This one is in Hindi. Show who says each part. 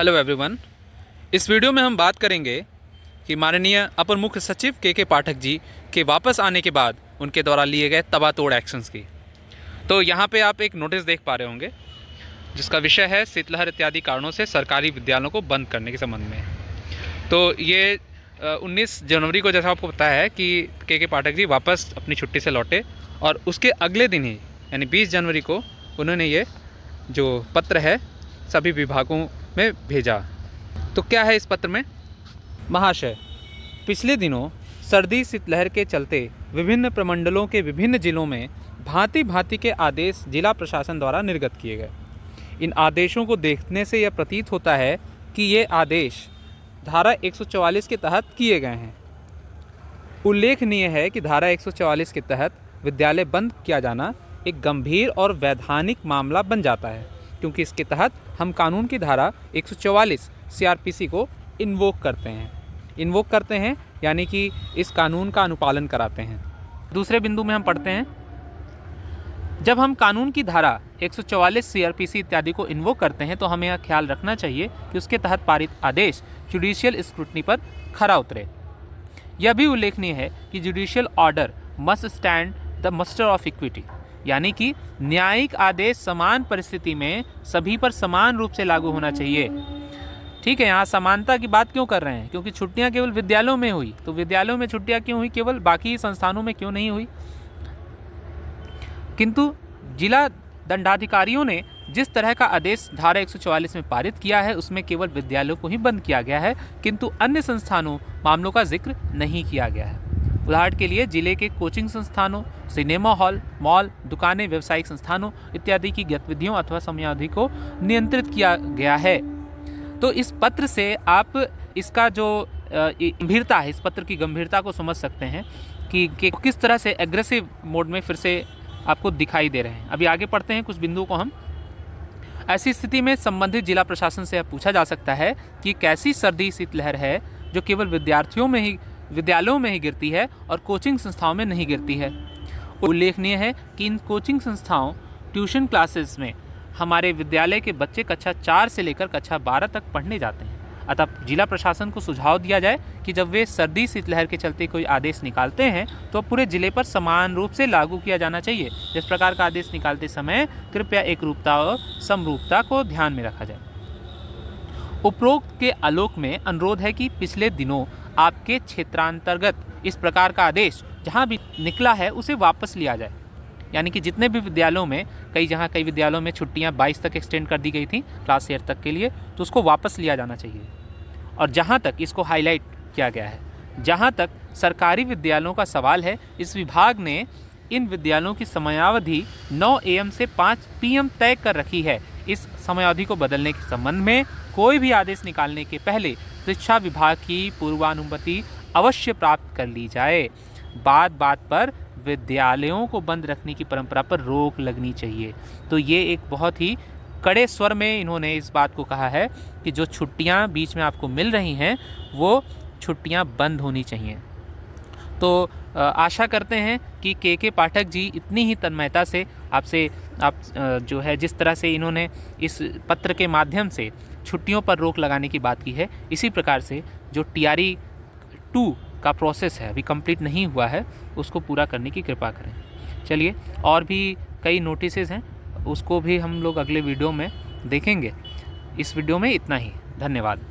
Speaker 1: Hello everyone. इस वीडियो में हम बात करेंगे कि माननीय अपर मुख्य सचिव के पाठक जी के वापस आने के बाद उनके द्वारा लिए गए तबातोड़ एक्शंस की। तो यहाँ पे आप एक नोटिस देख पा रहे होंगे जिसका विषय है शीतलहर इत्यादि कारणों से सरकारी विद्यालयों को बंद करने के संबंध में। तो ये 19 जनवरी को जैसा आपको पता है कि के पाठक जी वापस अपनी छुट्टी से लौटे और उसके अगले दिन ही यानी 20 जनवरी को उन्होंने ये जो पत्र है सभी विभागों में भेजा। तो क्या है इस पत्र में? महाशय, पिछले दिनों सर्दी शीतलहर के चलते विभिन्न प्रमंडलों के विभिन्न जिलों में भांति भांति के आदेश जिला प्रशासन द्वारा निर्गत किए गए। इन आदेशों को देखने से यह प्रतीत होता है कि ये आदेश धारा 144 के तहत किए गए हैं। उल्लेखनीय है कि धारा 144 के तहत विद्यालय बंद किया जाना एक गंभीर और वैधानिक मामला बन जाता है, क्योंकि इसके तहत हम कानून की धारा 144 सीआरपीसी को इन्वोक करते हैं यानी कि इस कानून का अनुपालन कराते हैं। दूसरे बिंदु में हम पढ़ते हैं, जब हम कानून की धारा 144 सीआरपीसी इत्यादि को इन्वोक करते हैं तो हमें यह ख्याल रखना चाहिए कि उसके तहत पारित आदेश जुडिशियल स्क्रूटनी पर खरा उतरे। यह भी उल्लेखनीय है कि judicial order must stand the muster of equity, यानी कि न्यायिक आदेश समान परिस्थिति में सभी पर समान रूप से लागू होना चाहिए। ठीक है, यहाँ समानता की बात क्यों कर रहे हैं? क्योंकि छुट्टियाँ केवल विद्यालयों में हुई, तो विद्यालयों में छुट्टियाँ क्यों हुई, केवल बाकी संस्थानों में क्यों नहीं हुई? किंतु जिला दंडाधिकारियों ने जिस तरह का आदेश धारा 144 में पारित किया है उसमें केवल विद्यालयों को ही बंद किया गया है, किंतु अन्य संस्थानों मामलों का जिक्र नहीं किया गया है। उदाहरण के लिए जिले के कोचिंग संस्थानों, सिनेमा हॉल, मॉल, दुकानें, व्यावसायिक संस्थानों इत्यादि की गतिविधियों अथवा समयावधि को नियंत्रित किया गया है। तो इस पत्र से आप इसका जो गंभीरता है, इस पत्र की गंभीरता को समझ सकते हैं कि किस तरह से एग्रेसिव मोड में फिर से आपको दिखाई दे रहे हैं। अभी आगे पढ़ते हैं कुछ बिंदुओं को हम। ऐसी स्थिति में संबंधित जिला प्रशासन से पूछा जा सकता है कि कैसी सर्दी शीतलहर है जो केवल विद्यालयों में ही गिरती है और कोचिंग संस्थाओं में नहीं गिरती है। उल्लेखनीय है कि इन कोचिंग संस्थाओं, ट्यूशन क्लासेस में हमारे विद्यालय के बच्चे कक्षा 4 से लेकर कक्षा 12 तक पढ़ने जाते हैं। अतः जिला प्रशासन को सुझाव दिया जाए कि जब वे सर्दी शीतलहर के चलते कोई आदेश निकालते हैं तो पूरे जिले पर समान रूप से लागू किया जाना चाहिए। जिस प्रकार का आदेश निकालते समय कृपया एकरूपता और समरूपता को ध्यान में रखा जाए। उपरोक्त के आलोक में अनुरोध है कि पिछले दिनों आपके क्षेत्रांतर्गत इस प्रकार का आदेश जहां भी निकला है उसे वापस लिया जाए। यानी कि जितने भी विद्यालयों में कई विद्यालयों में छुट्टियां 22 तक एक्सटेंड कर दी गई थी क्लास ईयर तक के लिए, तो उसको वापस लिया जाना चाहिए। और जहां तक इसको हाईलाइट किया गया है, जहां तक सरकारी विद्यालयों का सवाल है, इस विभाग ने इन विद्यालयों की समयावधि 9 AM से 5 PM तय कर रखी है। इस समयावधि को बदलने के संबंध में कोई भी आदेश निकालने के पहले शिक्षा विभाग की पूर्वानुमति अवश्य प्राप्त कर ली जाए। बात बात पर विद्यालयों को बंद रखने की परंपरा पर रोक लगनी चाहिए। तो ये एक बहुत ही कड़े स्वर में इन्होंने इस बात को कहा है कि जो छुट्टियां बीच में आपको मिल रही हैं वो छुट्टियां बंद होनी चाहिए। तो आशा करते हैं कि के पाठक जी इतनी ही तन्मयता से आप जो है जिस तरह से इन्होंने इस पत्र के माध्यम से छुट्टियों पर रोक लगाने की बात की है, इसी प्रकार से जो TRE 2 का प्रोसेस है अभी कंप्लीट नहीं हुआ है उसको पूरा करने की कृपा करें। चलिए, और भी कई नोटिसेस हैं उसको भी हम लोग अगले वीडियो में देखेंगे। इस वीडियो में इतना ही। धन्यवाद।